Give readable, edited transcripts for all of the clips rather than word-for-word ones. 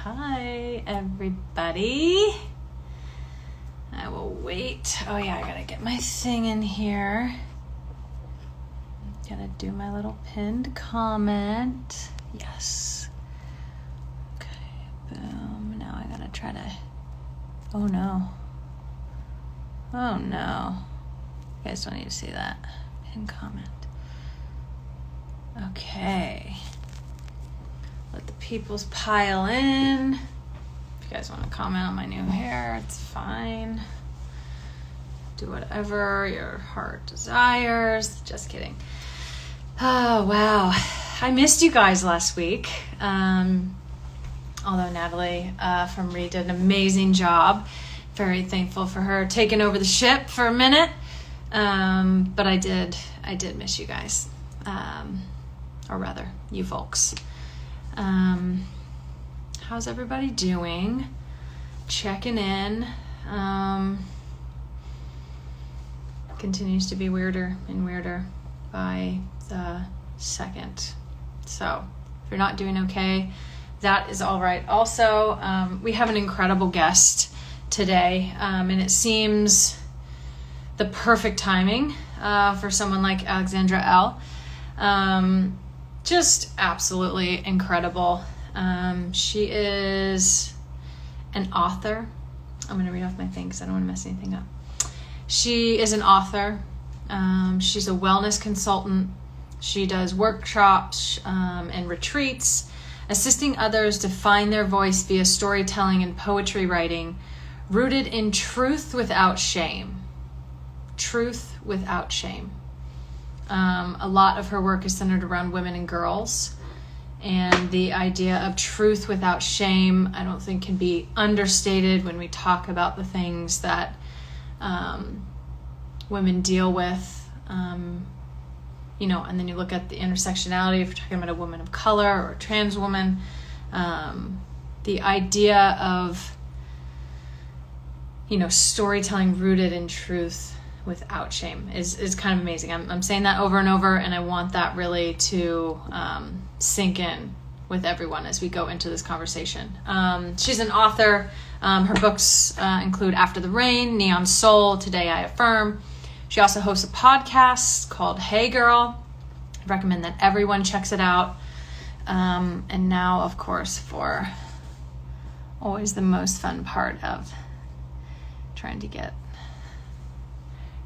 Hi, everybody. I will wait. Oh yeah, I gotta get my thing in here. Gotta do my little pinned comment. Yes. Okay, boom. Now I gotta try to... Oh no. Oh no. You guys don't need to see that. Pinned comment. Okay. Let the peoples pile in. If you guys want to comment on my new hair, it's fine. Do whatever your heart desires. Just kidding. Oh, wow. I missed you guys last week. Although Natalie from Rët did an amazing job. Very thankful for her taking over the ship for a minute. But I did miss you guys. Or rather, you folks. How's everybody doing? Checking in. Continues to be weirder and weirder by the second. So if you're not doing okay, that is all right. Also, we have an incredible guest today, and it seems the perfect timing for someone like Alex-Elle. Just absolutely incredible. She is an author. I'm going to read off my thing because I don't want to mess anything up. She is an author. She's a wellness consultant. She does workshops and retreats, assisting others to find their voice via storytelling and poetry writing, rooted in truth without shame. Truth without shame. A lot of her work is centered around women and girls, and the idea of truth without shame I don't think can be understated when we talk about the things that women deal with, and then you look at the intersectionality if you're talking about a woman of color or a trans woman, the idea of storytelling rooted in truth without shame is kind of amazing. I'm saying that over and over, and I want that really to sink in with everyone as we go into this conversation. She's an author. Her books include After the Rain, Neon Soul, Today I Affirm. She also hosts a podcast called Hey Girl. I recommend that everyone checks it out. And now, of course, for always the most fun part of trying to get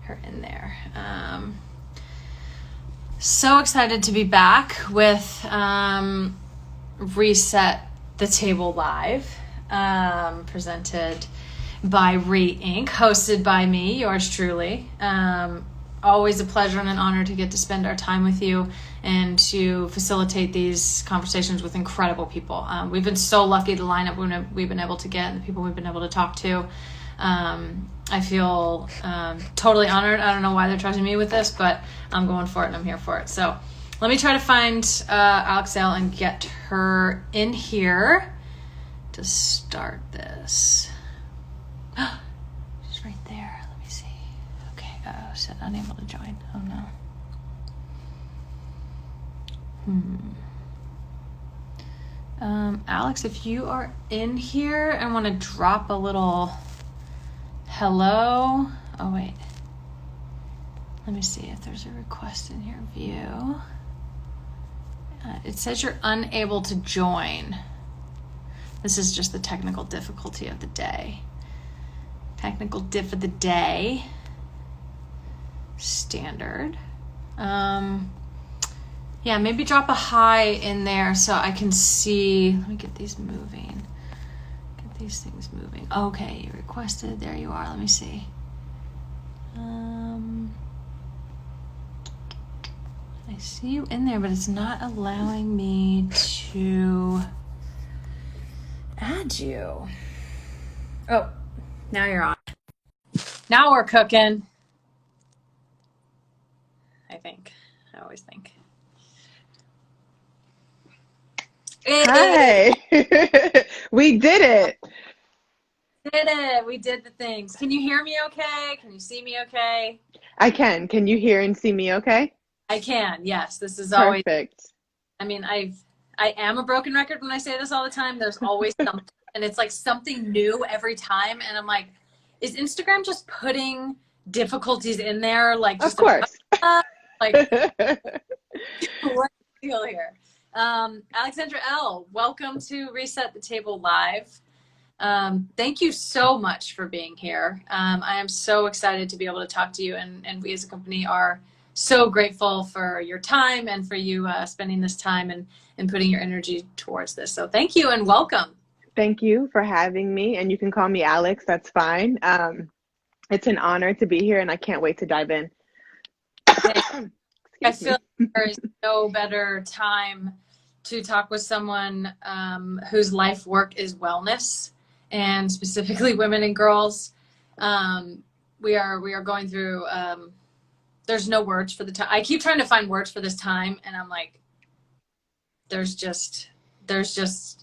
her in there. So excited to be back with Rët the Table Live, presented by Rët Inc., hosted by me, yours truly. Always a pleasure and an honor to get to spend our time with you and to facilitate these conversations with incredible people. We've been so lucky to line up we've been able to get and the people we've been able to talk to. I feel totally honored. I don't know why they're trusting me with this, but I'm going for it and I'm here for it. So let me try to find Alex-Elle and get her in here to start this. She's right there. Let me see. Okay. Said unable to join. Oh no. Alex, if you are in here and want to drop a little hello. Oh, wait. Let me see if there's a request in your view. It says you're unable to join. This is just the technical difficulty of the day. Technical diff of the day. Standard. Yeah, maybe drop a hi in there so I can see. Let me get these moving. These things moving. Okay, you requested. There you are. Let me see. I see you in there, but it's not allowing me to add you. Oh, now you're on. Now we're cooking. I think. I always think. Hi. We did it. We did the things. Can you hear me okay? Can you see me okay? I can. Can you hear and see me okay? I can. Yes. This is always Perfect. I mean, I've I am a broken record when I say this all the time. There's always something, and it's like something new every time. And I'm like, is Instagram just putting difficulties in there? Like, Of just course. like, what's the deal here? Alex-Elle, welcome to Reset the Table Live. Thank you so much for being here. I am so excited to be able to talk to you, and we as a company are so grateful for your time and for you spending this time and putting your energy towards this. So thank you and welcome. Thank you for having me, and you can call me Alex. That's fine. It's an honor to be here, and I can't wait to dive in. I feel like there is no better time to talk with someone whose life work is wellness, and specifically women and girls. We are going through. There's no words for the time. I keep trying to find words for this time, and I'm like, there's just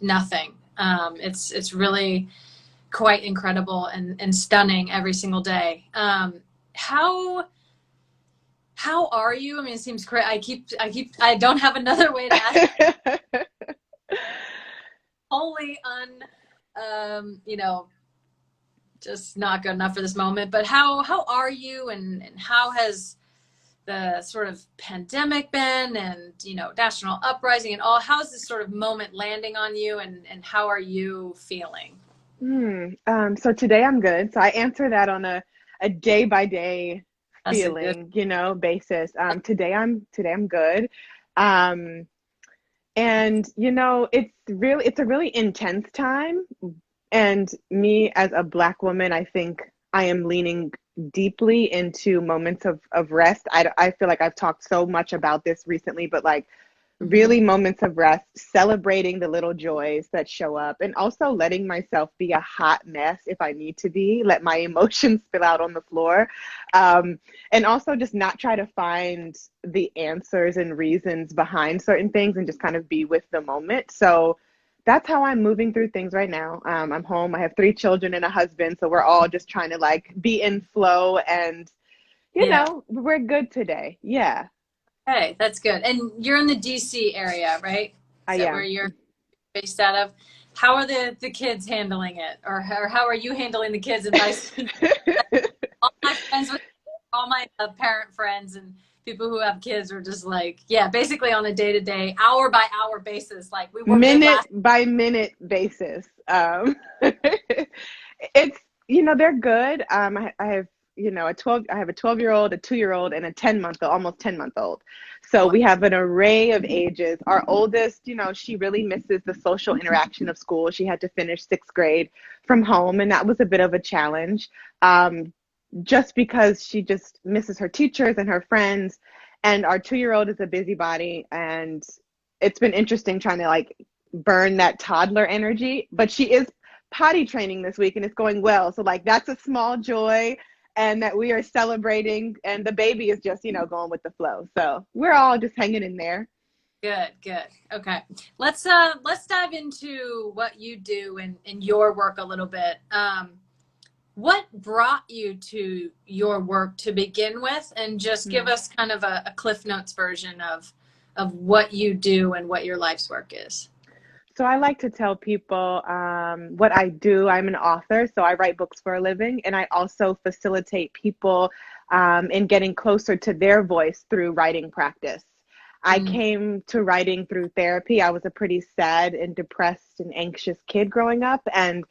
nothing. It's really quite incredible and stunning every single day. How are you? I mean, it seems crazy. I don't have another way to ask. Wholly just not good enough for this moment. But how are you, and how has the sort of pandemic been, and national uprising and all? How's this sort of moment landing on you, and how are you feeling? So today I'm good. So I answer that on a day by day feeling, basis. Today I'm good. And it's a really intense time. And me as a Black woman, I think I am leaning deeply into moments of rest. I feel like I've talked so much about this recently, but like really moments of rest, celebrating the little joys that show up, and also letting myself be a hot mess if I need to be, let my emotions spill out on the floor. And also just not try to find the answers and reasons behind certain things, and just kind of be with the moment. So that's how I'm moving through things right now. I'm home. I have 3 children and a husband. So we're all just trying to like be in flow, and, we're good today. Yeah. Hey, that's good. And you're in the DC area, right? Is that where you're based out of? How are the kids handling it? Or how are you handling the kids? And all my friends, all my parent friends and people who have kids are just like, basically on a day-to-day, hour by hour basis, like we were minute by minute basis. It's, they're good. I have, I have a 12-year-old, a 2-year-old, and a 10-month-old, almost 10-month-old. So we have an array of ages. Our oldest, she really misses the social interaction of school. She had to finish 6th grade from home, and that was a bit of a challenge. Just because she just misses her teachers and her friends. And our 2-year-old is a busybody, and it's been interesting trying to like burn that toddler energy, but she is potty training this week and it's going well. So like that's a small joy, and that we are celebrating, and the baby is just, going with the flow. So we're all just hanging in there. Good. Okay. Let's dive into what you do and your work a little bit. What brought you to your work to begin with, and just give us kind of a Cliff Notes version of what you do and what your life's work is. So I like to tell people what I do. I'm an author, so I write books for a living, and I also facilitate people in getting closer to their voice through writing practice. I came to writing through therapy. I was a pretty sad and depressed and anxious kid growing up, and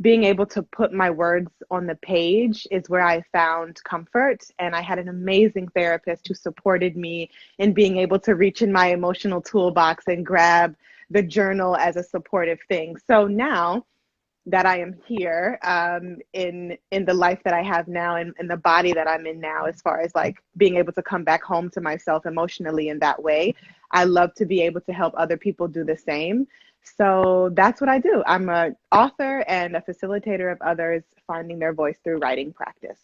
being able to put my words on the page is where I found comfort. And I had an amazing therapist who supported me in being able to reach in my emotional toolbox and grab the journal as a supportive thing. So now that I am here in the life that I have now, and in the body that I'm in now, as far as like being able to come back home to myself emotionally in that way, I love to be able to help other people do the same. So that's what I do. I'm an author and a facilitator of others finding their voice through writing practice.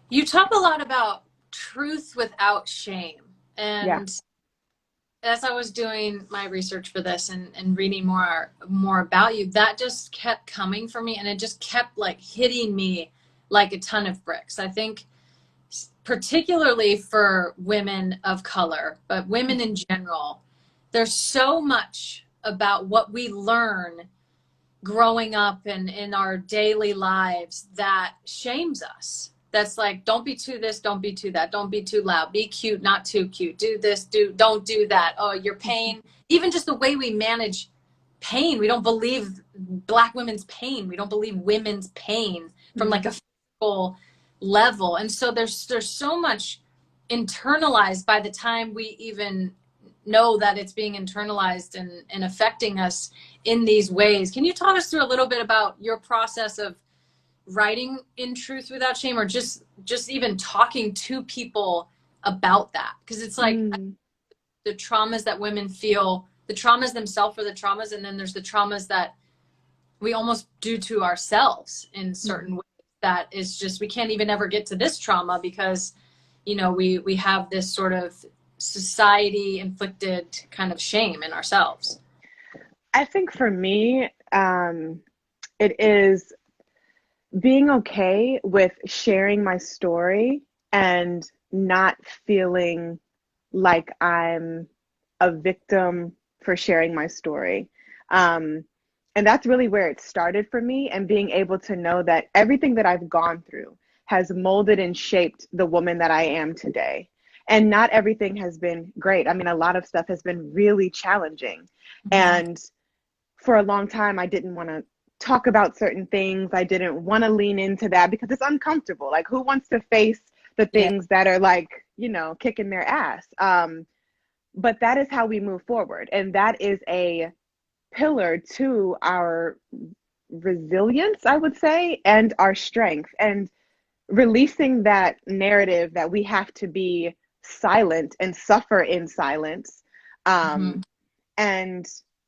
You talk a lot about truth without shame. And as I was doing my research for this and reading more about you, that just kept coming for me, and it just kept like hitting me like a ton of bricks. I think particularly for women of color, but women in general, there's so much about what we learn growing up and in our daily lives that shames us. That's like, don't be too this, don't be too that, don't be too loud, be cute, not too cute, do this, don't do that. Oh, your pain, even just the way we manage pain. We don't believe Black women's pain. We don't believe women's pain from like a physical level. And so there's so much internalized by the time we even know that it's being internalized and affecting us in these ways. Can you talk us through a little bit about your process of writing in Truth Without Shame, or just even talking to people about that? Because it's like the traumas that women feel, the traumas themselves are the traumas, and then there's the traumas that we almost do to ourselves in certain ways that is just, we can't even ever get to this trauma because, you know, we have this sort of society inflicted kind of shame in ourselves. I think for me, it is being okay with sharing my story and not feeling like I'm a victim for sharing my story. And that's really where it started for me, and being able to know that everything that I've gone through has molded and shaped the woman that I am today. And not everything has been great. I mean, a lot of stuff has been really challenging. And for a long time, I didn't want to talk about certain things. I didn't want to lean into that because it's uncomfortable. Like, who wants to face the things that are like, you know, kicking their ass? But that is how we move forward. And that is a pillar to our resilience, I would say, and our strength. And releasing that narrative that we have to be silent and suffer in silence, and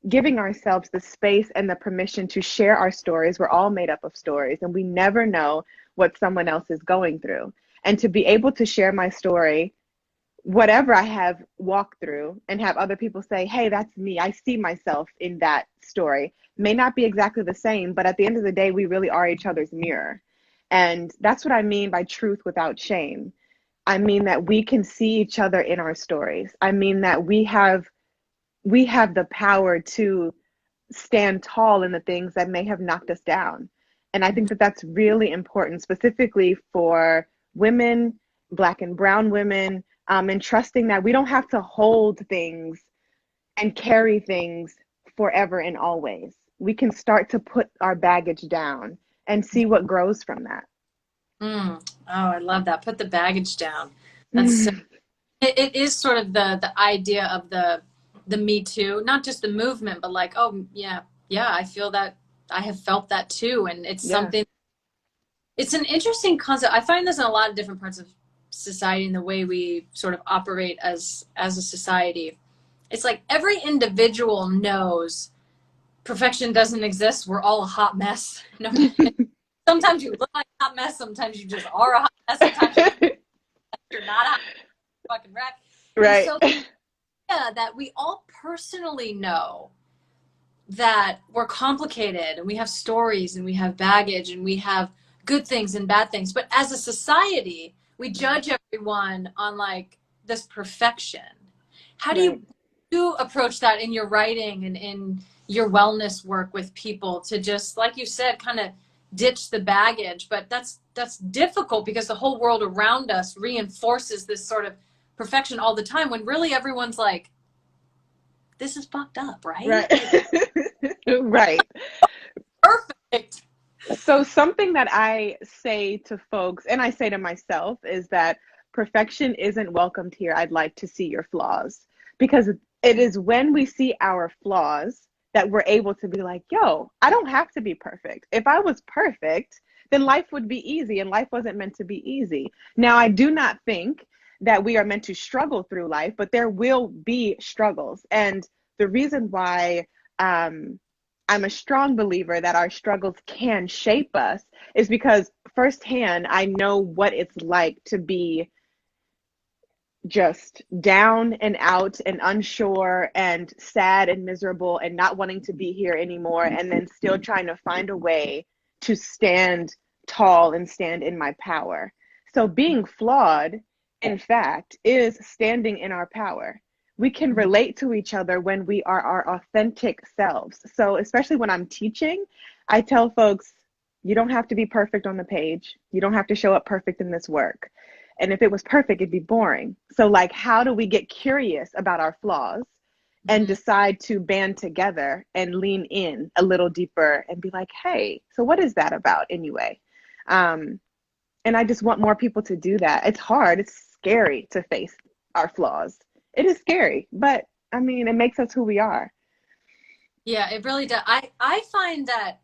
giving ourselves the space and the permission to share our stories. We're all made up of stories, and we never know what someone else is going through. And to be able to share my story, whatever I have walked through, and have other people say, hey, that's me, I see myself in that story, may not be exactly the same, but at the end of the day, we really are each other's mirror. And that's what I mean by truth without shame. I mean that we can see each other in our stories. I mean that we have the power to stand tall in the things that may have knocked us down. And I think that that's really important, specifically for women, Black and brown women, and trusting that we don't have to hold things and carry things forever and always. We can start to put our baggage down and see what grows from that. Oh, I love that. Put the baggage down. That's so, it is sort of the idea of the Me Too, not just the movement, but like, oh yeah, I feel that, I have felt that too. And it's something, it's an interesting concept. I find this in a lot of different parts of society and the way we sort of operate as a society. It's like every individual knows perfection doesn't exist. We're all a hot mess. No, sometimes you look like a hot mess. Sometimes you just are a hot mess. Sometimes you're not a hot fucking wreck. Right. And so, yeah, that we all personally know that we're complicated, and we have stories, and we have baggage, and we have good things and bad things. But as a society, we judge everyone on like this perfection. How do you approach that in your writing and in your wellness work with people, to just, like you said, kind of ditch the baggage? But that's difficult because the whole world around us reinforces this sort of perfection all the time, when really everyone's like, this is fucked up, right? Right. Perfect. So something that I say to folks, and I say to myself, is that perfection isn't welcomed here. I'd like to see your flaws. Because it is when we see our flaws that we're able to be like, yo, I don't have to be perfect. If I was perfect, then life would be easy, and life wasn't meant to be easy. Now, I do not think that we are meant to struggle through life, but there will be struggles. And the reason why I'm a strong believer that our struggles can shape us is because firsthand, I know what it's like to be just down and out and unsure and sad and miserable and not wanting to be here anymore, and then still trying to find a way to stand tall and stand in my power. So being flawed, in fact, is standing in our power. we can relate to each other when we are our authentic selves. So especially when I'm teaching, I tell folks, you don't have to be perfect on the page. You don't have to show up perfect in this work. And if it was perfect, it'd be boring. So like, how do we get curious about our flaws and decide to band together and lean in a little deeper and be like, hey, so what is that about anyway? And I just want more people to do that. It's hard. It's scary to face our flaws. It is scary, but I mean, it makes us who we are. Yeah, it really does. I find that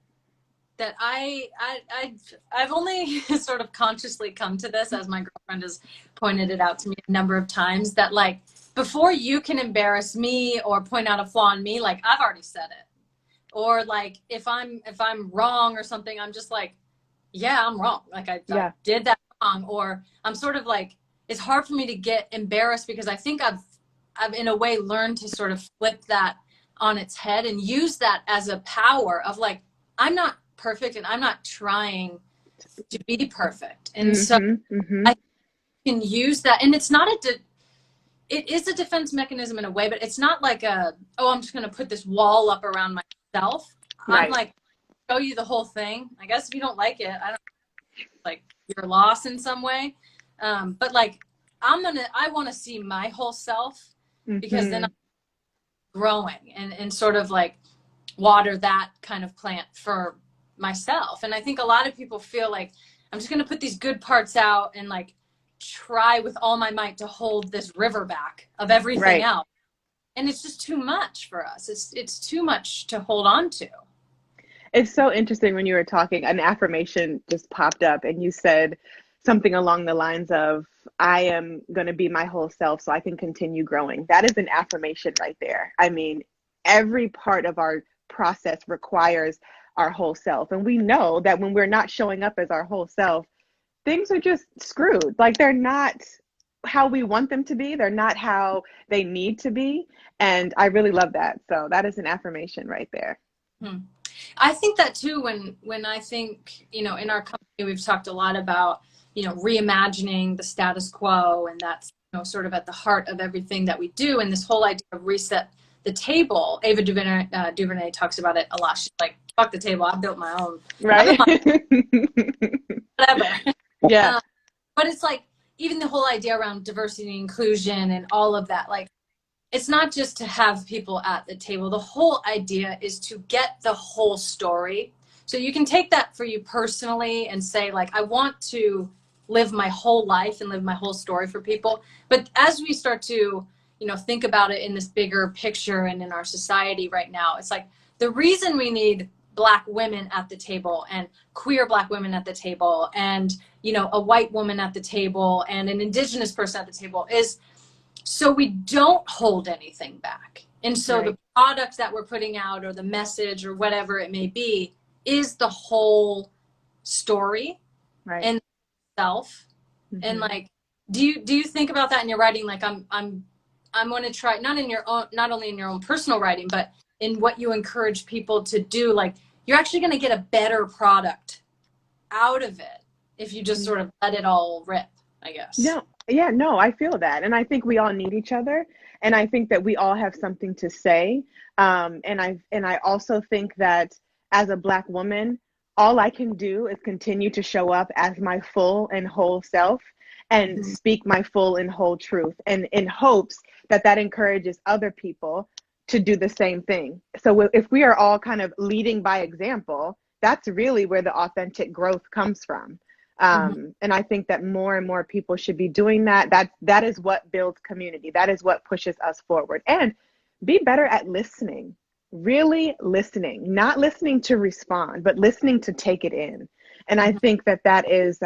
I've only sort of consciously come to this, as my girlfriend has pointed it out to me a number of times, that like before you can embarrass me or point out a flaw in me, like I've already said it. Or like if I'm wrong or something, I'm just like, yeah, I'm wrong. Like I did that wrong. Or I'm sort of like, it's hard for me to get embarrassed because I think I've in a way learned to sort of flip that on its head and use that as a power of like, I'm not perfect and I'm not trying to be perfect. And so I can use that. And it's not it is a defense mechanism in a way, but it's not like I'm just going to put this wall up around myself. Right. I'm like, show you the whole thing. I guess if you don't like it, I don't like your loss in some way. But like, I want to see my whole self because then I'm growing and sort of like water that kind of plant for myself. And I think a lot of people feel like I'm just going to put these good parts out and like try with all my might to hold this river back of everything else. And it's just too much for us. It's too much to hold on to. It's so interesting when you were talking, an affirmation just popped up and you said something along the lines of, I am going to be my whole self so I can continue growing. That is an affirmation right there. I mean, every part of our process requires our whole self. And we know that when we're not showing up as our whole self, things are just screwed. Like they're not how we want them to be. They're not how they need to be. And I really love that. So that is an affirmation right there. I think that too, when I think, in our company, we've talked a lot about, reimagining the status quo. And that's, sort of at the heart of everything that we do. And this whole idea of reset the table. Ava DuVernay talks about it a lot. She's like, fuck the table. I built my own. Right. Whatever. Yeah. But it's like, even the whole idea around diversity and inclusion and all of that, like, it's not just to have people at the table. The whole idea is to get the whole story. So you can take that for you personally and say, like, I want to live my whole life and live my whole story for people. But as we start to, think about it in this bigger picture and in our society right now, it's like the reason we need Black women at the table and queer Black women at the table and, a white woman at the table and an Indigenous person at the table is so we don't hold anything back. And so the product that we're putting out or the message or whatever it may be is the whole story and self. And like, do you think about that in your writing? Like I'm going to try not only in your own personal writing, but in what you encourage people to do. Like you're actually going to get a better product out of it if you just sort of let it all rip, I guess. Yeah, no, I feel that. And I think we all need each other. And I think that we all have something to say. And I also think that as a Black woman, all I can do is continue to show up as my full and whole self and speak my full and whole truth, and in hopes that that encourages other people to do the same thing. So if we are all kind of leading by example, that's really where the authentic growth comes from. And I think that more and more people should be doing that. That is what builds community. That is what pushes us forward. And be better at listening, really listening, not listening to respond, but listening to take it in. And I think that is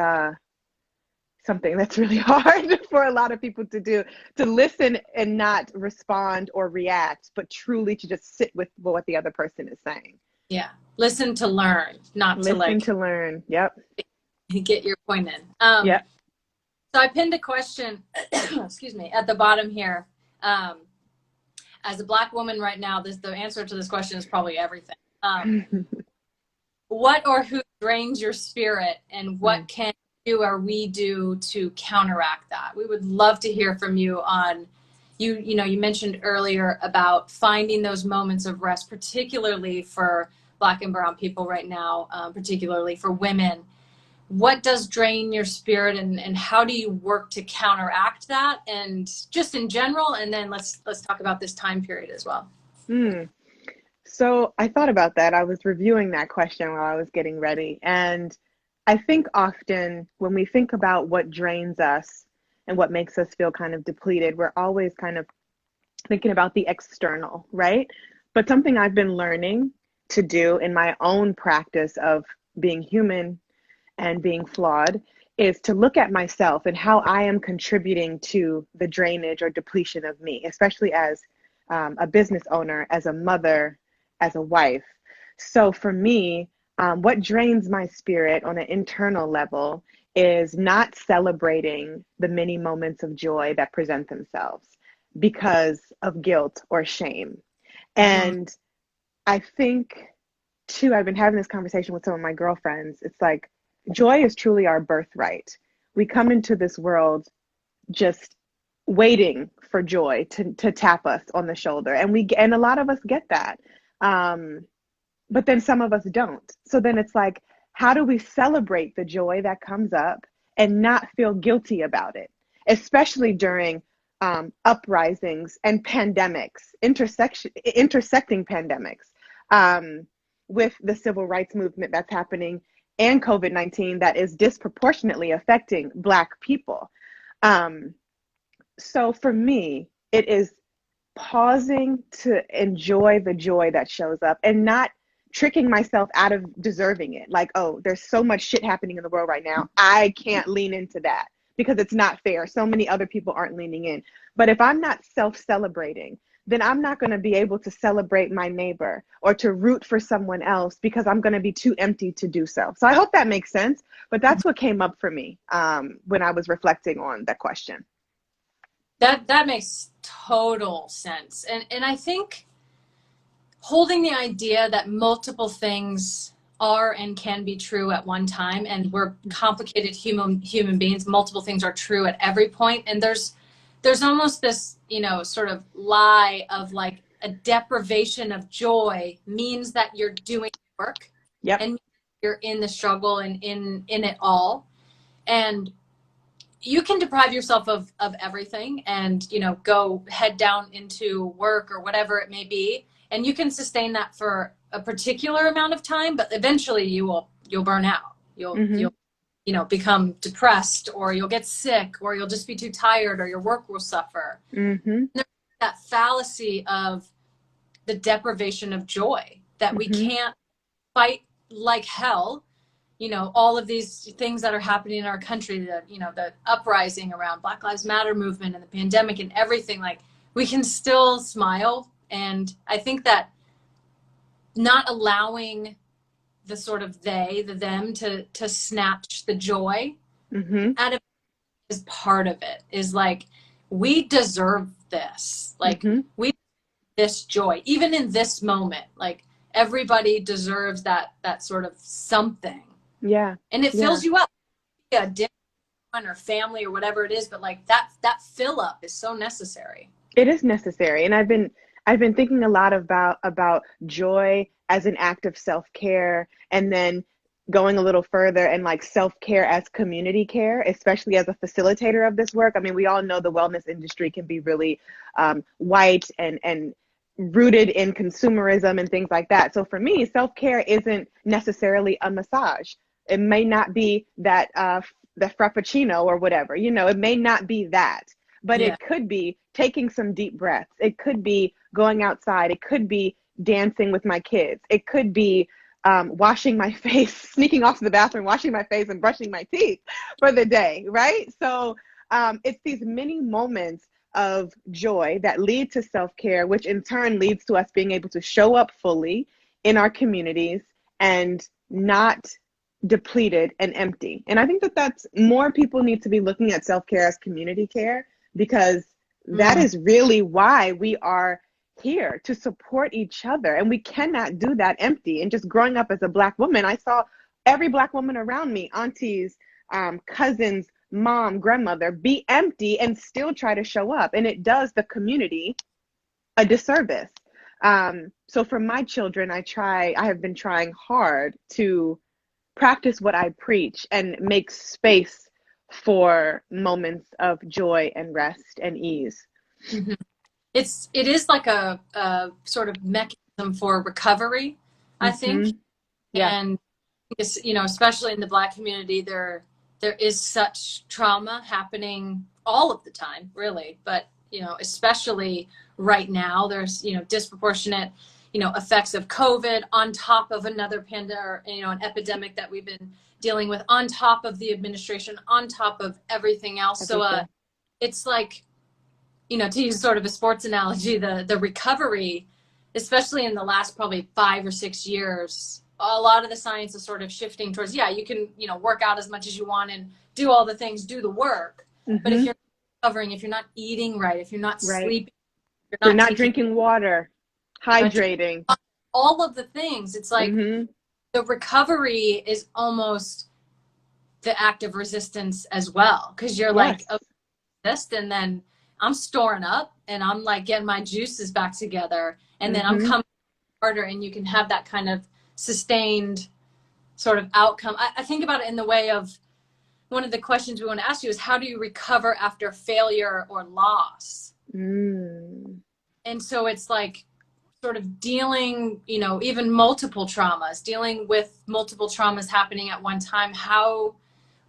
something that's really hard for a lot of people to do, to listen and not respond or react, but truly to just sit with what the other person is saying. Yeah. Listen to learn, not listen to like. Listen to learn. Yep. Get your point in. Yep. So I pinned a question, excuse me, at the bottom here. As a Black woman right now, the answer to this question is probably everything. What or who drains your spirit, and what can you or we do to counteract that? We would love to hear from you on, you mentioned earlier about finding those moments of rest, particularly for Black and brown people right now, particularly for women. What does drain your spirit, and how do you work to counteract that, and just in general? And then let's talk about this time period as well. Hmm. So I thought about that. I was reviewing that question while I was getting ready. And I think often when we think about what drains us and what makes us feel kind of depleted, we're always kind of thinking about the external, right? But something I've been learning to do in my own practice of being human and being flawed is to look at myself and how I am contributing to the drainage or depletion of me, especially as a business owner, as a mother, as a wife. So for me, what drains my spirit on an internal level is not celebrating the many moments of joy that present themselves because of guilt or shame. Mm-hmm. And I think, too, I've been having this conversation with some of my girlfriends. It's like joy is truly our birthright. We come into this world just waiting for joy to tap us on the shoulder, and a lot of us get that, but then some of us don't. So then it's like, how do we celebrate the joy that comes up and not feel guilty about it, especially during uprisings and pandemics, intersecting pandemics, with the civil rights movement that's happening and COVID-19 that is disproportionately affecting Black people. So for me, it is pausing to enjoy the joy that shows up and not tricking myself out of deserving it. Like, oh, there's so much shit happening in the world right now. I can't lean into that because it's not fair. So many other people aren't leaning in. But if I'm not self-celebrating, then I'm not going to be able to celebrate my neighbor or to root for someone else because I'm going to be too empty to do so. So I hope that makes sense. But that's what came up for me when I was reflecting on that question. That makes total sense. And I think holding the idea that multiple things are and can be true at one time, and we're complicated human beings, multiple things are true at every point. And there's almost this, sort of lie of like a deprivation of joy means that you're doing work. Yep. And you're in the struggle and in it all. And you can deprive yourself of everything and, go head down into work or whatever it may be. And you can sustain that for a particular amount of time, but eventually you'll burn out. You'll become depressed, or you'll get sick, or you'll just be too tired, or your work will suffer. Mm-hmm. There's that fallacy of the deprivation of joy that we can't fight like hell. All of these things that are happening in our country, the uprising around Black Lives Matter movement and the pandemic and everything, like we can still smile. And I think that not allowing the sort of the them to snatch the joy out of it is part of it. Is like, we deserve this. Like we this joy, even in this moment. Like everybody deserves that sort of something. Yeah. And it fills you up. Yeah, dinner or family or whatever it is, but like that fill up is so necessary. It is necessary. And I've been thinking a lot about joy as an act of self-care, and then going a little further and like self-care as community care, especially as a facilitator of this work. I mean, we all know the wellness industry can be really white and rooted in consumerism and things like that. So for me, self-care isn't necessarily a massage. It may not be that the frappuccino or whatever, it may not be that, but it could be taking some deep breaths. It could be going outside. It could be dancing with my kids. It could be washing my face, sneaking off to the bathroom, washing my face and brushing my teeth for the day, right? So it's these many moments of joy that lead to self-care, which in turn leads to us being able to show up fully in our communities and not depleted and empty. And I think that's more people need to be looking at self-care as community care, because that is really why we are here, to support each other. And we cannot do that empty. And just growing up as a Black woman, I saw every Black woman around me, aunties, cousins, mom, grandmother be empty and still try to show up. And it does the community a disservice. So for my children, I have been trying hard to practice what I preach and make space for moments of joy and rest and ease. Mm-hmm. It is like a sort of mechanism for recovery, I think. Yeah. And it's, you know, especially in the Black community, there is such trauma happening all of the time, really. But, you know, especially right now, there's, you know, disproportionate, you know, effects of COVID on top of another pandemic, you know, an epidemic that we've been dealing with, on top of the administration, on top of everything else. So it's like, you know, to use sort of a sports analogy, the recovery, especially in the last probably 5 or 6 years, a lot of the science is sort of shifting towards, yeah, you can, you know, work out as much as you want and do all the things, do the work. But if you're not recovering, if you're not eating right, if you're not sleeping, if you're not drinking water, hydrating, all of the things, it's like the recovery is almost the act of resistance as well. Because you're like, oh, and then I'm storing up and I'm like getting my juices back together, and then I'm coming harder, and you can have that kind of sustained sort of outcome. I think about it in the way of, one of the questions we want to ask you is, how do you recover after failure or loss? And so it's like sort of dealing, you know, even multiple traumas, dealing with multiple traumas happening at one time.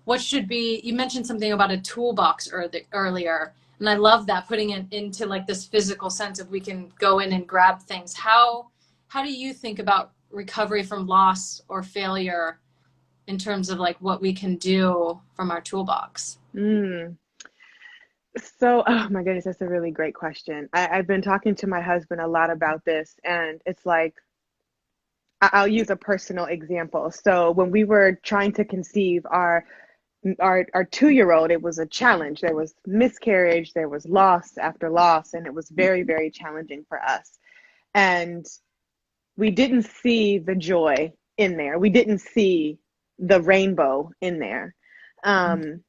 What should be, you mentioned something about a toolbox earlier, and I love that, putting it into like this physical sense of we can go in and grab things. How do you think about recovery from loss or failure in terms of like what we can do from our toolbox? So, oh my goodness, that's a really great question. I've been talking to my husband a lot about this, and it's like, I'll use a personal example. So when we were trying to conceive our 2-year-old, it was a challenge. There was miscarriage, there was loss after loss, and it was very, very challenging for us. And we didn't see the joy in there. We didn't see the rainbow in there. And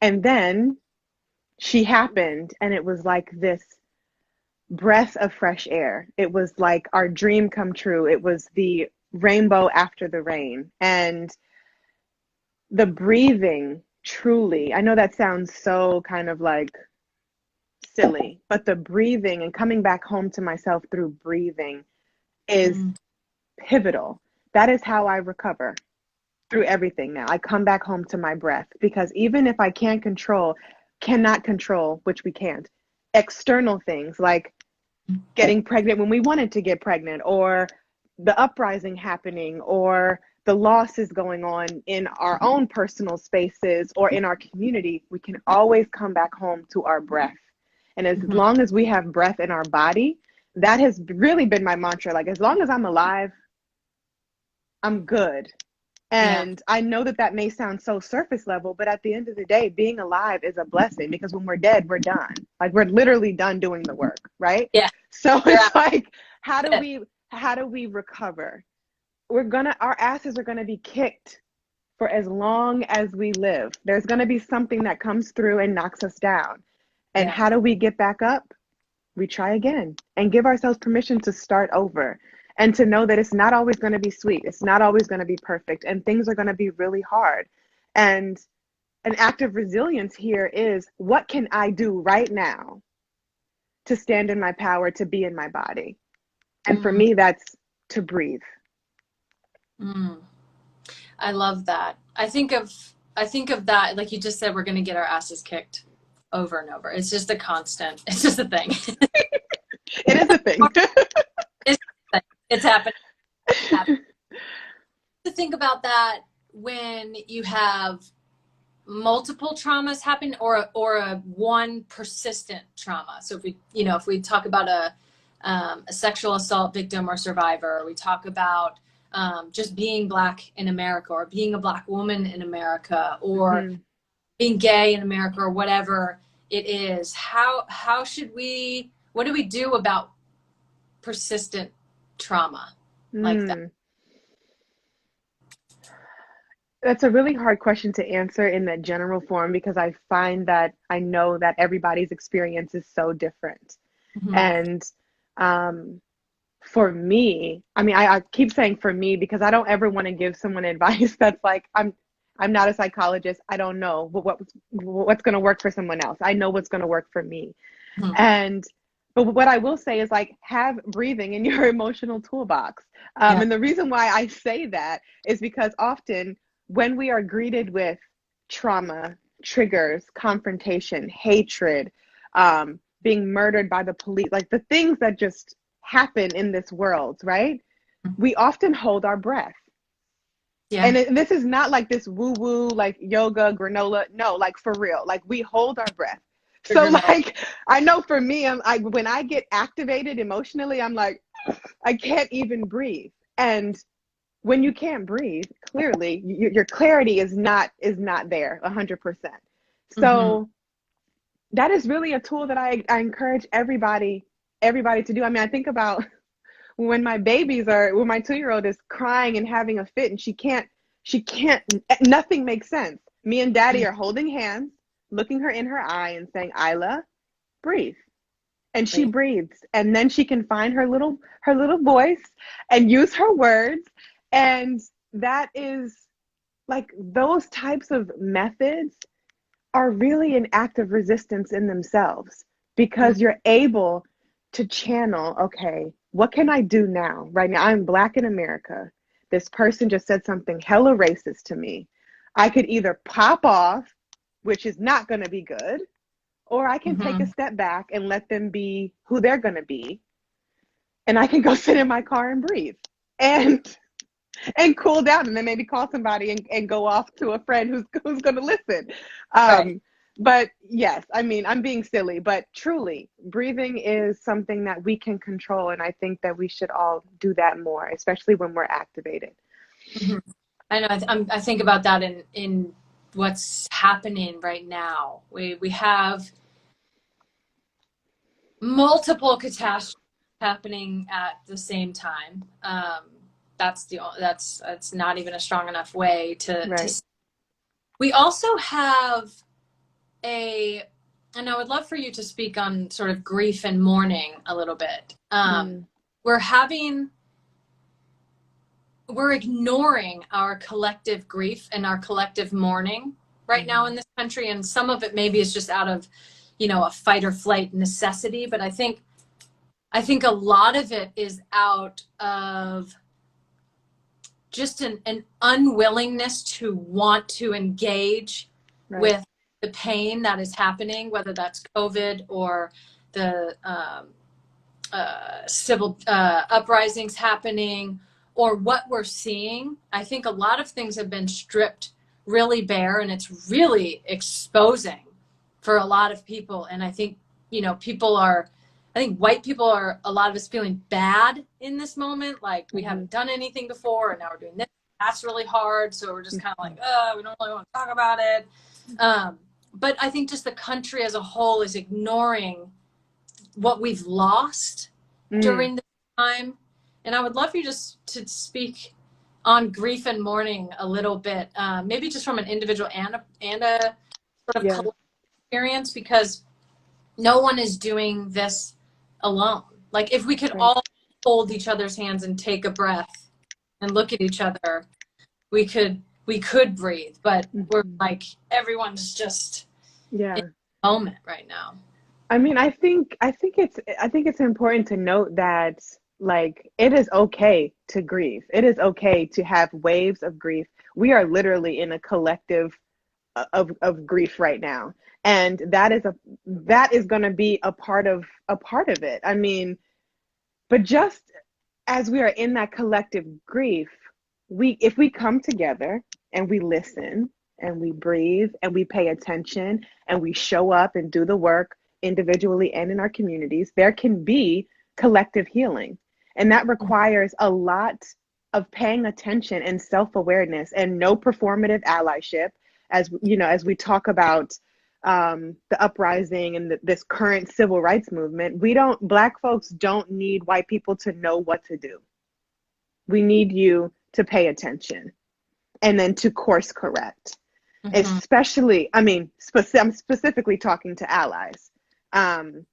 then she happened, and it was like this breath of fresh air. It was like our dream come true. It was the rainbow after the rain. And the breathing, truly, I know that sounds so kind of like silly, but the breathing and coming back home to myself through breathing is pivotal. That is how I recover through everything now. I come back home to my breath, because even if I cannot control, which we can't, external things like getting pregnant when we wanted to get pregnant, or the uprising happening, or the losses going on in our own personal spaces or in our community, we can always come back home to our breath. And as long as we have breath in our body, that has really been my mantra. Like, as long as I'm alive, I'm good. And I know that may sound so surface level, but at the end of the day, being alive is a blessing, because when we're dead, we're done. Like, we're literally done doing the work, right? Yeah. So it's like, how do we recover? Our asses are gonna be kicked for as long as we live. There's gonna be something that comes through and knocks us down. And how do we get back up? We try again and give ourselves permission to start over, and to know that it's not always going to be sweet. It's not always going to be perfect, and things are going to be really hard. And an act of resilience here is, what can I do right now to stand in my power, to be in my body? And for me, that's to breathe. I love that. I think of that, like you just said, we're going to get our asses kicked over and over. It's just a constant. It's just a thing. It is a thing. It's happening. To think about that when you have multiple traumas happen, or a one persistent trauma. So if we talk about a sexual assault victim or survivor, we talk about just being Black in America, or being a Black woman in America, or being gay in America, or whatever it is. What do we do about persistent trauma like that? That's a really hard question to answer in that general form because I find that I know that everybody's experience is so different. Hmm. And um, for me, I mean, I keep saying for me because I don't ever want to give someone advice that's like, I'm not a psychologist. I don't know what's going to work for someone else. I know what's going to work for me. Hmm. And but what I will say is like have breathing in your emotional toolbox. Yeah. And the reason why I say that is because often when we are greeted with trauma, triggers, confrontation, hatred, being murdered by the police, like the things that just happen in this world, right? We often hold our breath. Yeah. And this is not like this woo woo, like yoga, granola. No, like for real. Like we hold our breath. So Trigger mode. like I know for me, when I get activated emotionally, I'm like I can't even breathe. And when you can't breathe, clearly your clarity is not there 100%. Hmm. So that is really a tool that I encourage everybody to do. I mean, I think about when my 2-year-old is crying and having a fit and she can't nothing makes sense. Me and daddy are holding hands, looking her in her eye and saying, Isla, breathe. And she Right. breathes. And then she can find her little voice and use her words. And that is like those types of methods are really an act of resistance in themselves Mhm. because you're able to channel, okay, what can I do now? Right now, I'm Black in America. This person just said something hella racist to me. I could either pop off, which is not going to be good, or I can take a Mhm. step back and let them be who they're going to be. And I can go sit in my car and breathe and and cool down and then maybe call somebody and go off to a friend who's going to listen. Right. Um, but yes, I mean, I'm being silly, but truly, breathing is something that we can control. And I think that we should all do that more, especially when we're activated. Mhm. I know. I think about that in what's happening right now. We have multiple catastrophes happening at the same time. That's not even a strong enough way to. Right. We also have a, and I would love for you to speak on sort of grief and mourning a little bit. Mm, We're having we're ignoring our collective grief and our collective mourning right now mm, in this country, and some of it maybe is just out of a fight or flight necessity, but I think a lot of it is out of just an unwillingness to want to engage right. with the pain that is happening, whether that's COVID or the civil uprisings happening or what we're seeing. I think a lot of things have been stripped really bare, and it's really exposing for a lot of people. And I think, I think white people are, a lot of us feeling bad in this moment. Like we Mm-hmm, haven't done anything before, and now we're doing this. That's really hard. So we're just kind of mm-hmm, like, oh, we don't really want to talk about it. Um, but I think just the country as a whole is ignoring what we've lost mm, during this time. And I would love for you just to speak on grief and mourning a little bit, maybe just from an individual and a sort of yeah. collective experience, because no one is doing this alone. Like if we could Right. all hold each other's hands and take a breath and look at each other, we could breathe. But we're Mm-hmm. like everyone's just in Yeah. the moment right now. I mean, I think it's important to note that like it is okay to grieve. It is okay to have waves of grief. We are literally in a collective of grief right now. And that is going to be a part of it. I mean, but just as we are in that collective grief, we if we come together and we listen and we breathe and we pay attention and we show up and do the work individually and in our communities, there can be collective healing. And that requires a lot of paying attention and self-awareness and no performative allyship as we talk about the uprising and this current civil rights movement. Black folks don't need white people to know what to do. We need you to pay attention. and then to course correct. Mm-hmm. Especially, I mean, I'm specifically talking to allies. I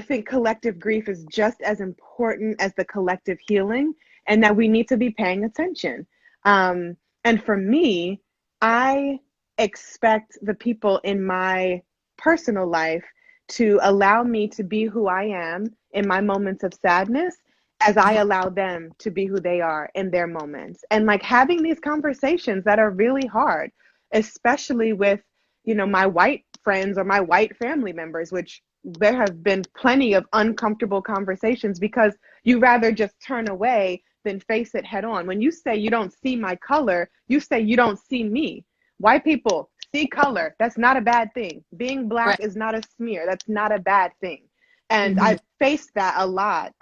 think collective grief is just as important as the collective healing, and that we need to be paying attention. And for me, I expect the people in my personal life to allow me to be who I am in my moments of sadness, as I allow them to be who they are in their moments. And like having these conversations that are really hard, especially with, my white friends or my white family members, which there have been plenty of uncomfortable conversations because you rather just turn away than face it head on. When you say you don't see my color, you say you don't see me. White people see color. That's not a bad thing. Being Black Right. is not a smear. That's not a bad thing. And Mm-hmm. I've faced that a lot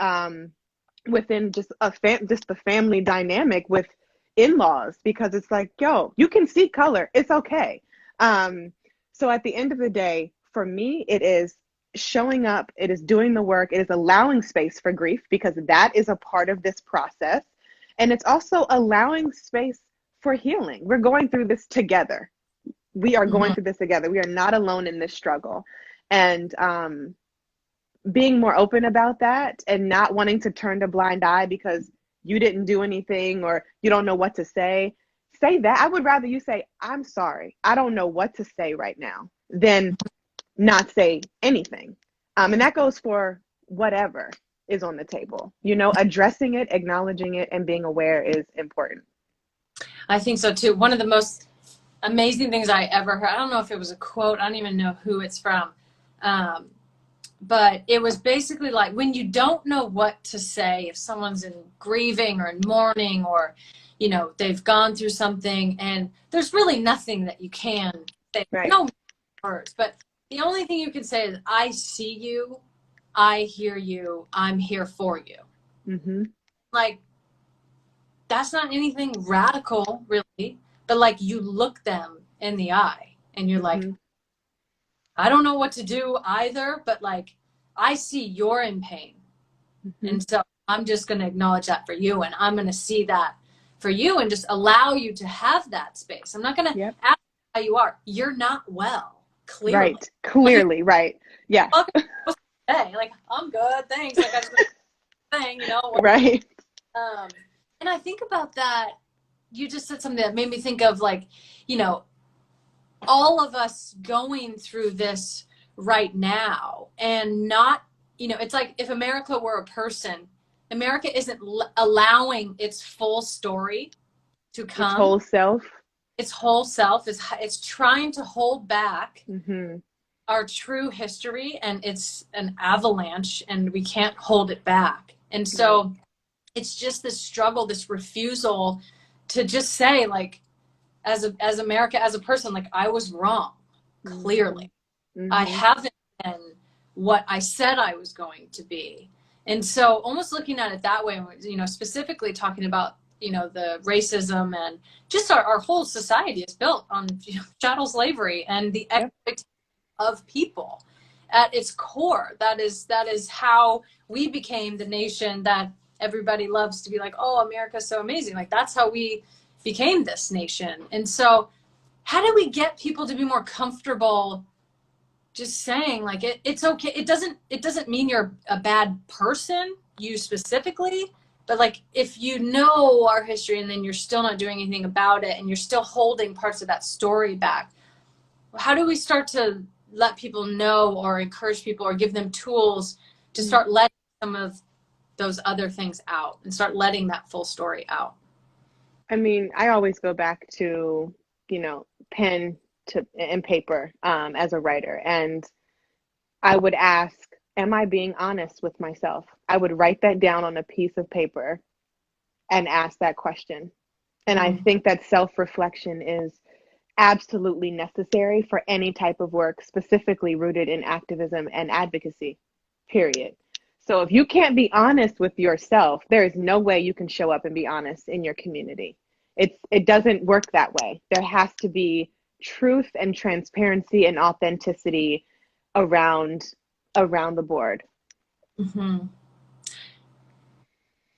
within just the family dynamic with in-laws, because it's like, yo, you can see color. It's okay. So at the end of the day, for me, it is showing up, it is doing the work, it is allowing space for grief, because that is a part of this process. And it's also allowing space for healing. We're going through this together. We are going Mm-hmm. through this together. We are not alone in this struggle. And being more open about that, and not wanting to turn a blind eye because you didn't do anything or you don't know what to say that. I would rather you say, I'm sorry, I don't know what to say right now, than not say anything. And that goes for whatever is on the table. Addressing it, acknowledging it, and being aware is important. I think so too. One of the most amazing things I ever heard, I don't know if it was a quote, I don't even know who it's from. But it was basically like, when you don't know what to say, if someone's in grieving or in mourning, or, they've gone through something, and there's really nothing that you can say. Right. No words, but the only thing you can say is, I see you, I hear you, I'm here for you. Mm-hmm. Like, that's not anything radical, really, but like, you look them in the eye and you're Mm-hmm. like, I don't know what to do either, but like, I see you're in pain. Mm-hmm. And so I'm just going to acknowledge that for you. And I'm going to see that for you and just allow you to have that space. I'm not going to Yep. ask how you are. You're not well, clearly. Right. Clearly. Right. Yeah. Hey, like, I'm good. Thanks. Like, I just thing, Right. And I think about that. You just said something that made me think of, like, all of us going through this right now, and not, it's like, if America were a person, America isn't allowing its full story to come. Its whole self is, it's trying to hold back Mm-hmm. our true history, and it's an avalanche, and we can't hold it back. And so it's just this struggle, this refusal to just say, like, as America, as a person, like, I was wrong, clearly. Mm-hmm. I haven't been what I said I was going to be. And so almost looking at it that way, specifically talking about, the racism, and just our whole society is built on chattel slavery and the expectation of people at its core. That is how we became the nation that everybody loves to be like, oh, America's so amazing. Like, that's how we became this nation. And so how do we get people to be more comfortable just saying, like, it's okay. It doesn't mean you're a bad person, you specifically, but like, if you know our history and then you're still not doing anything about it, and you're still holding parts of that story back, how do we start to let people know, or encourage people, or give them tools to start letting some of those other things out, and start letting that full story out? I mean, I always go back to, pen and paper as a writer. And I would ask, am I being honest with myself? I would write that down on a piece of paper and ask that question. And I think that self-reflection is absolutely necessary for any type of work, specifically rooted in activism and advocacy, period. So if you can't be honest with yourself, there is no way you can show up and be honest in your community. It doesn't work that way. There has to be truth and transparency and authenticity around the board. Mm-hmm.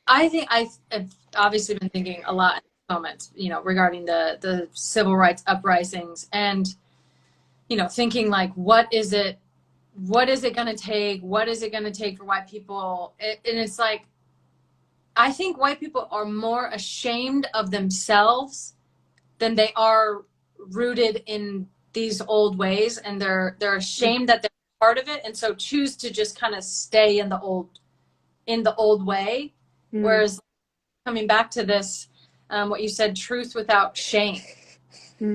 I think I've obviously been thinking a lot moments, you know, regarding the civil rights uprisings, and, you know, thinking like, what is it going to take? What is it going to take for white people? And it's like, I think white people are more ashamed of themselves than they are rooted in these old ways, and they're ashamed that they're part of it, and so choose to just kind of stay in the old way. Whereas coming back to this, what you said, truth without shame.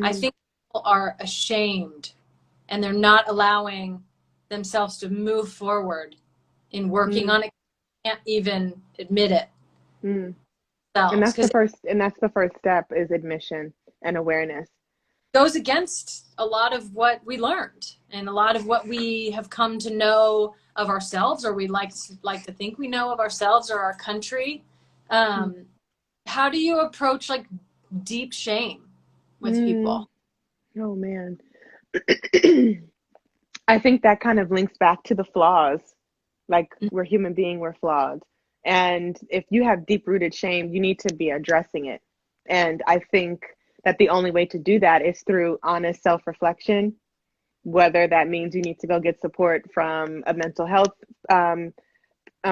I think people are ashamed and they're not allowing themselves to move forward in working on it. Can't even admit it. And that's the first step, is admission and awareness. Goes against a lot of what we learned and a lot of what we have come to know of ourselves, or we like to think we know of ourselves or our country. How do you approach like deep shame with people? Oh man. I think that kind of links back to the flaws. Like, we're human beings, we're flawed. And if you have deep rooted shame, you need to be addressing it. And I think that the only way to do that is through honest self-reflection, whether that means you need to go get support from a mental health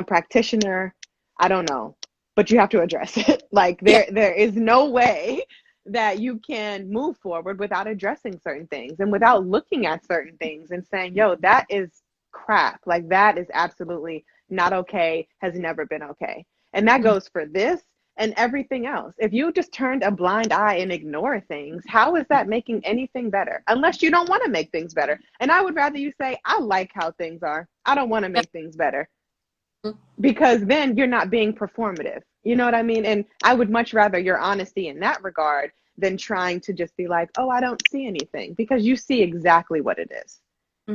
practitioner. I don't know, but you have to address it. Like, there is no way that you can move forward without addressing certain things and without looking at certain things and saying, yo, that is crap. Like, that is absolutely not okay, has never been okay. And that goes for this and everything else. If you just turned a blind eye and ignore things, how is that making anything better? Unless you don't want to make things better. And I would rather you say, I like how things are. I don't want to make things better. Because then you're not being performative. You know what I mean? And I would much rather your honesty in that regard than trying to just be like, oh, I don't see anything, because you see exactly what it is.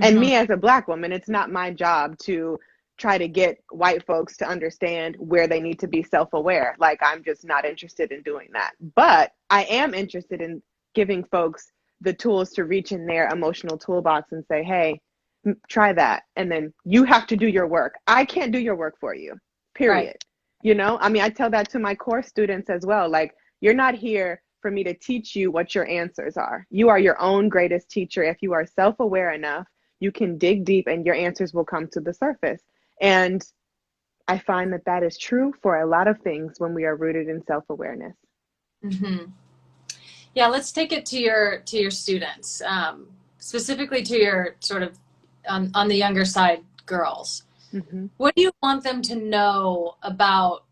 And me as a Black woman, it's not my job to try to get white folks to understand where they need to be self-aware. Like, I'm just not interested in doing that. But I am interested in giving folks the tools to reach in their emotional toolbox and say, hey, try that. And then you have to do your work. I can't do your work for you, period. Right. You know, I mean, I tell that to my course students as well. Like, you're not here for me to teach you what your answers are. You are your own greatest teacher. If you are self-aware enough, you can dig deep and your answers will come to the surface. And I find that that is true for a lot of things when we are rooted in self-awareness. Yeah, let's take it to your students, specifically to your sort of on the younger side girls. What do you want them to know about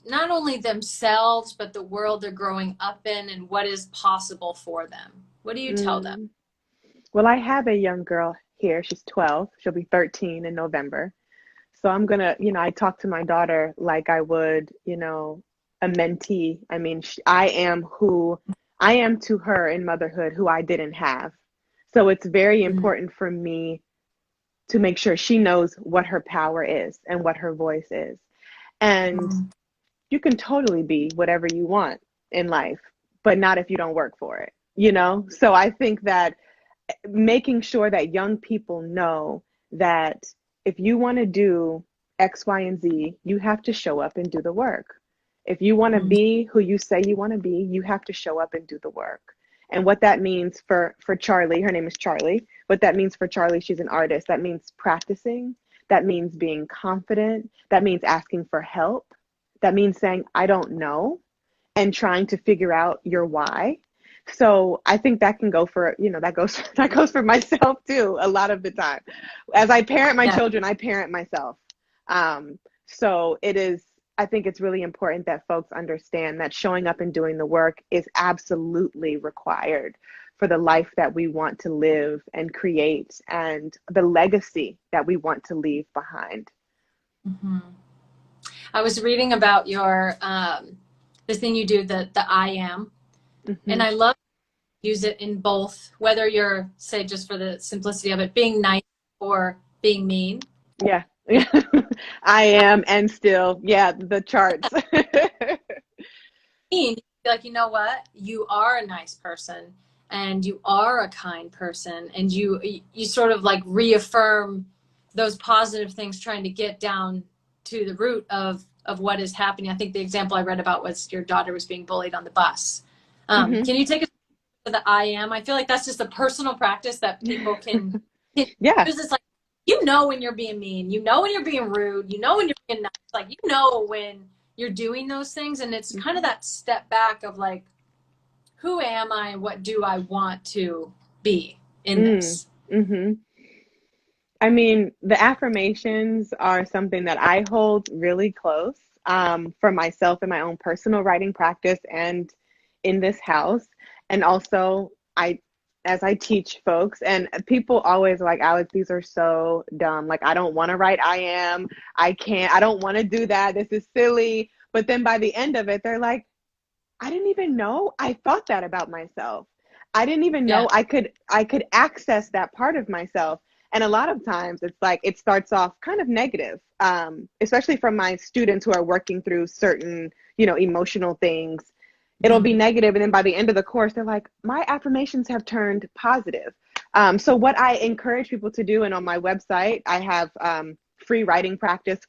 not only themselves, but the world they're growing up in and what is possible for them? What do you tell them? Well, I have a young girl here. She's 12. She'll be 13 in November. So I'm going to, you know, I talk to my daughter like I would, you know, a mentee. I mean, I am who I am to her in motherhood, who I didn't have. So it's very important for me to make sure she knows what her power is and what her voice is. And you can totally be whatever you want in life, but not if you don't work for it, you know? So I think that making sure that young people know that if you want to do X, Y, and Z, you have to show up and do the work. If you want to be who you say you want to be, you have to show up and do the work. And what that means for Charlie, her name is Charlie. What that means for Charlie, she's an artist. That means practicing. That means being confident. That means asking for help. That means saying, I don't know, and trying to figure out your why. So I think that can go for, you know, that goes for myself too, a lot of the time. As I parent my children, I parent myself. So I think it's really important that folks understand that showing up and doing the work is absolutely required for the life that we want to live and create and the legacy that we want to leave behind. I was reading about your, the thing you do, the I am. And I love to use it in both, whether you're, say, just for the simplicity of it, being nice or being mean. Yeah. I am, and still, the charts. Like, you know what? You are a nice person and you are a kind person, and you sort of like reaffirm those positive things, trying to get down to the root of of what is happening. I think the example I read about was your daughter was being bullied on the bus. Mm-hmm. Can you take us to the I am? I feel like that's just a personal practice that people can use. Yeah. It's like, you know when you're being mean, you know when you're being rude, you know when you're being nice, like, you know when you're doing those things. And it's kind of that step back of like, who am I and what do I want to be in this? Mm-hmm. I mean, the affirmations are something that I hold really close, for myself in my own personal writing practice and in this house. And also, as I teach folks, and people always are like, Alex, these are so dumb. Like, I don't want to write I can't, I don't want to do that. This is silly. But then by the end of it, they're like, I didn't even know I thought that about myself. I didn't even Yeah. know I could access that part of myself. And a lot of times it's like it starts off kind of negative, especially from my students who are working through certain, emotional things. It'll be negative, and then by the end of the course, they're like, my affirmations have turned positive. So what I encourage people to do, and on my website, I have free writing practice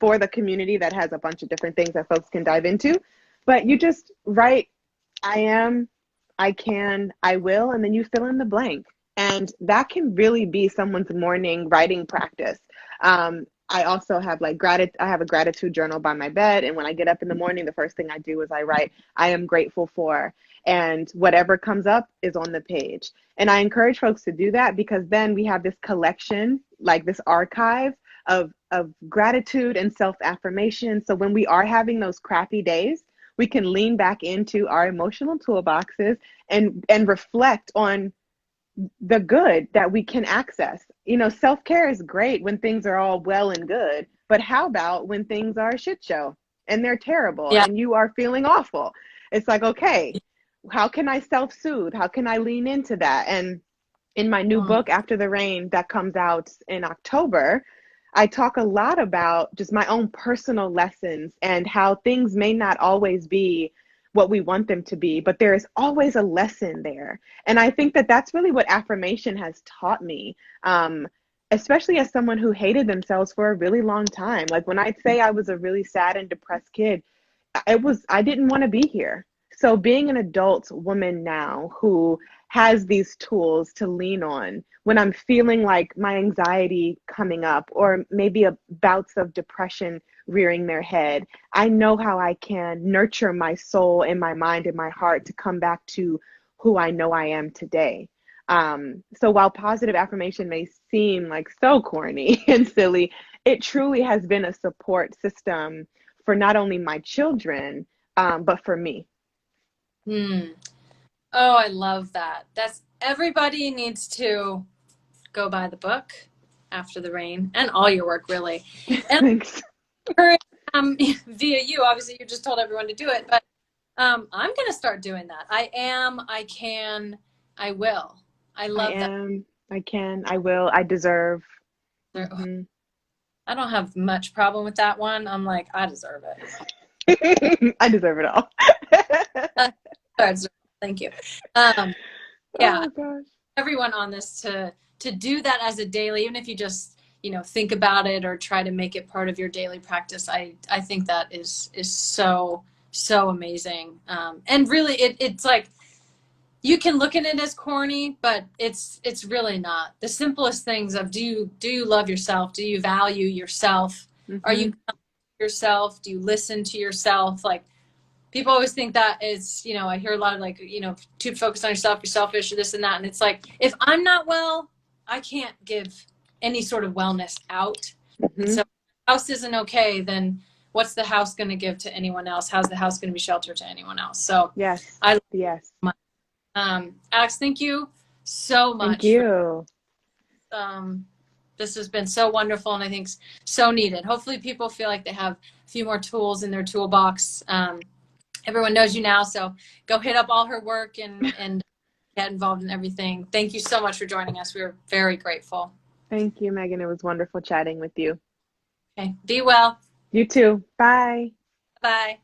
for the community that has a bunch of different things that folks can dive into. But you just write, I am, I can, I will, and then you fill in the blank. And that can really be someone's morning writing practice. I also have I have a gratitude journal by my bed. And when I get up in the morning, the first thing I do is I write, I am grateful for, and whatever comes up is on the page. And I encourage folks to do that, because then we have this collection, like this archive of gratitude and self-affirmation. So when we are having those crappy days, we can lean back into our emotional toolboxes and reflect on the good that we can access. Self-care is great when things are all well and good, but how about when things are a shit show and they're terrible Yeah. and you are feeling awful? It's like, okay, how can I self-soothe? How can I lean into that? And in my new book, After the Rain, that comes out in October, I talk a lot about just my own personal lessons and how things may not always be what we want them to be, but there is always a lesson there. And I think that that's really what affirmation has taught me, especially as someone who hated themselves for a really long time. Like when I'd say I was a really sad and depressed kid, I didn't want to be here. So being an adult woman now who has these tools to lean on when I'm feeling like my anxiety coming up, or maybe bouts of depression rearing their head, I know how I can nurture my soul and my mind and my heart to come back to who I know I am today. So while positive affirmation may seem like so corny and silly, it truly has been a support system for not only my children, but for me. Oh, I love that. Everybody needs to go buy the book, After the Rain, and all your work, really. And Thanks. via you, obviously, you just told everyone to do it, but I'm going to start doing that. I am, I can, I will. I love that. I am, I can, I will, I deserve. Mm-hmm. I don't have much problem with that one. I'm like, I deserve it. I deserve it all. Thank you. Yeah, oh gosh. Everyone on this to do that as a daily, even if you just think about it or try to make it part of your daily practice. I think that is so amazing. And really, it's like, you can look at it as corny, but it's really not. The simplest things of do you love yourself? Do you value yourself? Are you yourself? Do you listen to yourself? Like, people always think that is, I hear a lot of to focus on yourself, you're selfish, or this and that. And it's like, if I'm not well, I can't give any sort of wellness out. And so if the house isn't okay, then what's the house going to give to anyone else? How's the house going to be shelter to anyone else? So yes. Alex, thank you so much. Thank you. This has been so wonderful, and I think so needed. Hopefully people feel like they have a few more tools in their toolbox. Everyone knows you now, so go hit up all her work and get involved in everything. Thank you so much for joining us. We were very grateful. Thank you, Megan. It was wonderful chatting with you. Okay, be well. You too. Bye. Bye.